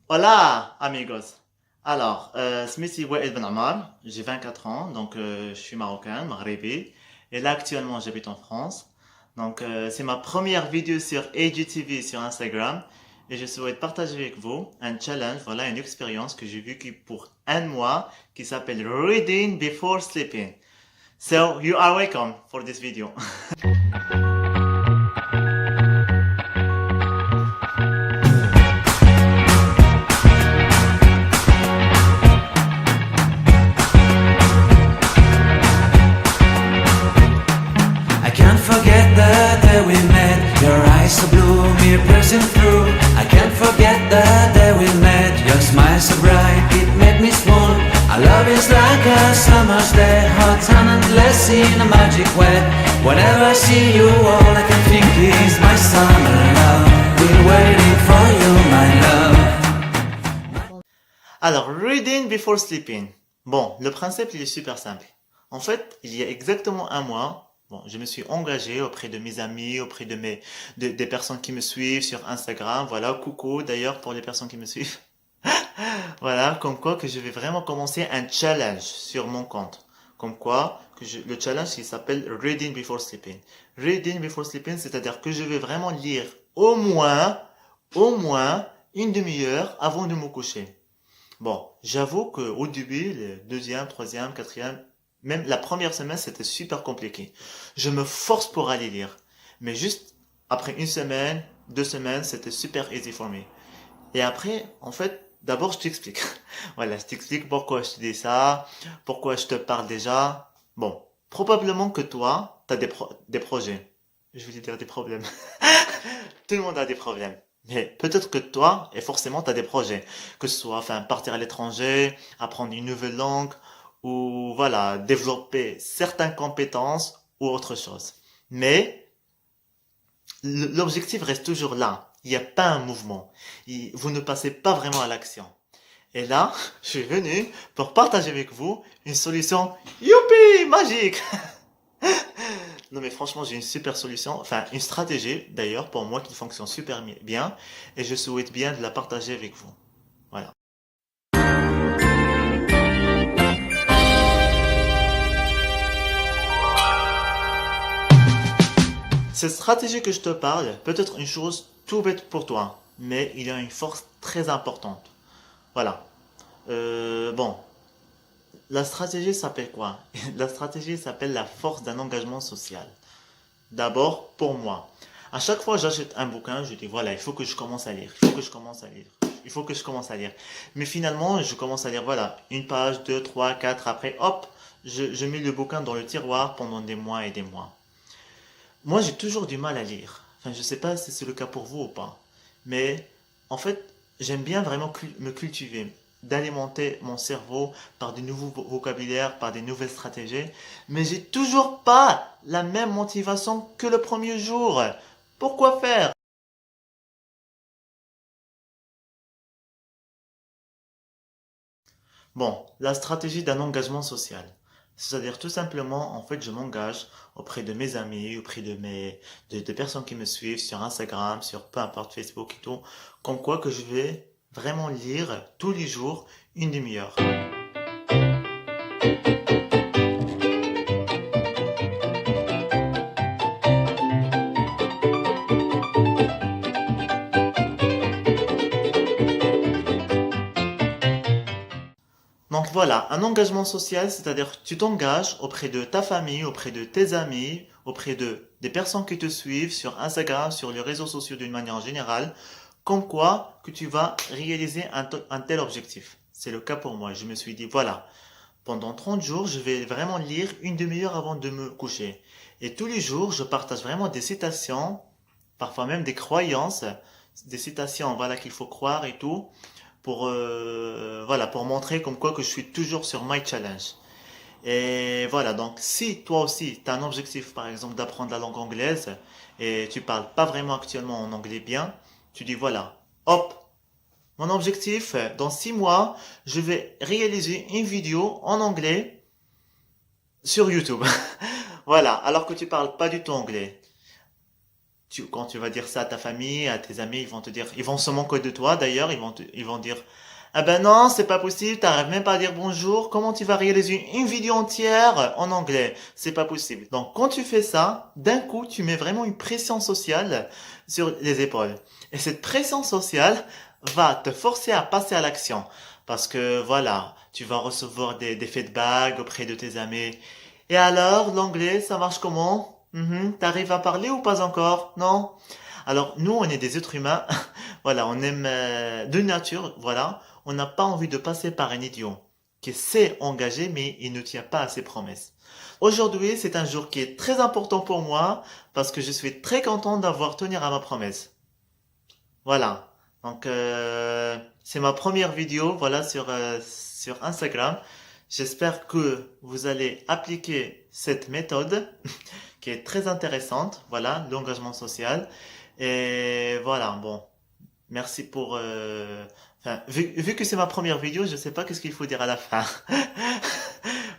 Hola, amigos. Alors, Smithy Wael Ben Ammar, j'ai 24 ans, donc je suis marocain, maghrébi, et là actuellement j'habite en France. Donc c'est ma première vidéo sur AGTV sur Instagram, et je souhaite partager avec vous un challenge, voilà une expérience que j'ai vécue pour un mois qui s'appelle Reading Before Sleeping. So you are welcome for this video. I can't forget the day we met. Your eyes so blue, me piercing through. I can't forget the day we met. Your smile so bright, it made me swoon. Our love is like a summer's day, hot and endless in a magic way. Whenever I see you, all I can think is my summer love. Been waiting for you, my love. Alors, reading before sleeping. Bon, le principe, il est super simple. En fait, il y a exactement un mois, bon, je me suis engagé auprès de mes amis, auprès des personnes qui me suivent sur Instagram. Voilà, coucou d'ailleurs pour les personnes qui me suivent. Voilà, comme quoi que je vais vraiment commencer un challenge sur mon compte. Comme quoi le challenge, il s'appelle Reading Before Sleeping. Reading Before Sleeping, c'est-à-dire que je vais vraiment lire au moins une demi-heure avant de me coucher. Bon, j'avoue qu'au début, le deuxième, troisième, quatrième, même la première semaine, c'était super compliqué. Je me force pour aller lire. Mais juste après une semaine, 2 semaines, c'était super easy for me. Et après, en fait, d'abord, je t'explique. Voilà, je t'explique pourquoi je te dis ça, pourquoi je te parle déjà. Bon, probablement que toi, t'as des projets. Je voulais dire des problèmes. Tout le monde a des problèmes. Mais peut-être que toi, et forcément, tu as des projets. Que ce soit, enfin, partir à l'étranger, apprendre une nouvelle langue, ou voilà, développer certaines compétences ou autre chose. Mais l'objectif reste toujours là. Il n'y a pas un mouvement. Vous ne passez pas vraiment à l'action. Et là, je suis venu pour partager avec vous une solution youpi magique. Non mais franchement, j'ai une super solution, enfin une stratégie d'ailleurs pour moi qui fonctionne super bien et je souhaite bien de la partager avec vous. Voilà. Cette stratégie que je te parle peut être une chose tout bête pour toi, mais il y a une force très importante. Voilà. Bon, la stratégie s'appelle quoi? La stratégie s'appelle la force d'un engagement social. D'abord, pour moi. À chaque fois que j'achète un bouquin, je dis voilà, il faut que je commence à lire, il faut que je commence à lire, il faut que je commence à lire. Mais finalement, je commence à lire, voilà, une page, deux, trois, quatre, après, hop, je mets le bouquin dans le tiroir pendant des mois et des mois. Moi, j'ai toujours du mal à lire. Enfin, je sais pas si c'est le cas pour vous ou pas. Mais, en fait, j'aime bien vraiment me cultiver, d'alimenter mon cerveau par de nouveaux vocabulaires, par des nouvelles stratégies. Mais j'ai toujours pas la même motivation que le premier jour. Pourquoi faire? Bon, la stratégie d'un engagement social. C'est-à-dire tout simplement, en fait, je m'engage auprès de mes amis, auprès de personnes qui me suivent sur Instagram, sur peu importe Facebook et tout, comme quoi que je vais vraiment lire tous les jours une demi-heure. Donc voilà, un engagement social, c'est-à-dire tu t'engages auprès de ta famille, auprès de tes amis, auprès de des personnes qui te suivent sur Instagram, sur les réseaux sociaux d'une manière générale, comme quoi que tu vas réaliser un tel objectif. C'est le cas pour moi. Je me suis dit, voilà, pendant 30 jours, je vais vraiment lire une demi-heure avant de me coucher. Et tous les jours, je partage vraiment des citations, parfois même des croyances, des citations, voilà, qu'il faut croire et tout pour voilà pour montrer comme quoi que je suis toujours sur my challenge. Et voilà, donc si toi aussi tu as un objectif par exemple d'apprendre la langue anglaise et tu parles pas vraiment actuellement en anglais bien, tu dis voilà, hop, mon objectif dans 6 mois, je vais réaliser une vidéo en anglais sur YouTube. Voilà, alors que tu parles pas du tout anglais. Quand tu vas dire ça à ta famille, à tes amis, ils vont te dire, ils vont se moquer de toi d'ailleurs, ils vont dire, ah ben non, c'est pas possible, t'arrives même pas à dire bonjour, comment tu vas réaliser une vidéo entière en anglais? C'est pas possible. Donc quand tu fais ça, d'un coup, tu mets vraiment une pression sociale sur les épaules. Et cette pression sociale va te forcer à passer à l'action. Parce que voilà, tu vas recevoir des feedbacks auprès de tes amis. Et alors, l'anglais, ça marche comment? T'arrives à parler ou pas encore? Non? Alors, nous, on est des êtres humains. Voilà, on aime de nature, voilà. On n'a pas envie de passer par un idiot qui sait engager, mais il ne tient pas à ses promesses. Aujourd'hui, c'est un jour qui est très important pour moi parce que je suis très content d'avoir tenu à ma promesse. Voilà. Donc, c'est ma première vidéo, voilà, sur Instagram. J'espère que vous allez appliquer cette méthode qui est très intéressante, voilà, l'engagement social. Et voilà, bon, merci pour... enfin, vu que c'est ma première vidéo, je sais pas qu'est-ce qu'il faut dire à la fin.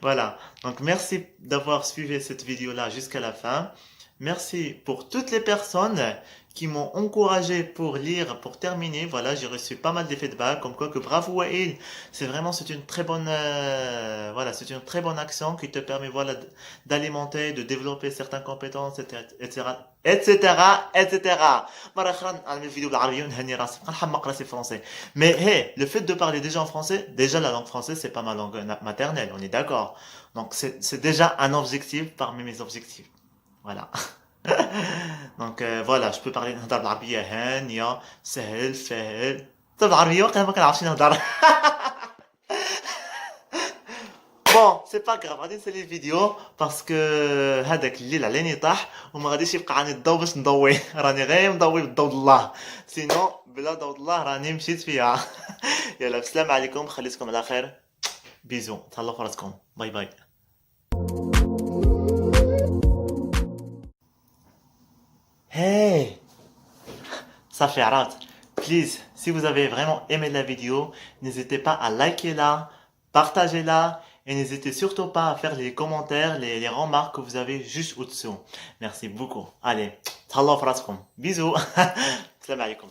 Voilà, donc merci d'avoir suivi cette vidéo-là jusqu'à la fin. Merci pour toutes les personnes qui m'ont encouragé pour lire, pour terminer. Voilà, j'ai reçu pas mal de feedback, comme quoi que bravo Wael, c'est une très bonne, voilà, c'est une très bonne action qui te permet, voilà, d'alimenter, de développer certaines compétences, etc., etc., etc. مرة أخرى نعمل الفيديو بالعربية ونهني راسي نحمق راسي français. Mais hey, le fait de parler déjà en français, déjà la langue française c'est pas ma langue maternelle, on est d'accord. Donc c'est déjà un objectif parmi mes objectifs. Voilà. Donc voilà, je peux parler نهضر بالعربية هانية سهل فاهل. طب بالعربية وقت ما كنعرفش نهضر. Bon, c'est pas grave, غادي نسالي الفيديو باسكو هذاك الليل عليني طاح وما غاديش يبقى عندي الضوء باش نضوي. راني غير مضوي بالضوء الله. سينو بلا ضوء الله راني مشيت فيها. يلا السلام عليكم، خليكم على خير. بيزو، تهلاو في راسكم. باي باي. Hey, ça fait rare. Please, si vous avez vraiment aimé la vidéo, n'hésitez pas à liker la, partager la, et n'hésitez surtout pas à faire les commentaires, les remarques que vous avez juste au-dessous. Merci beaucoup. Allez, thallah fraskom. Bisous. Salam alaikum.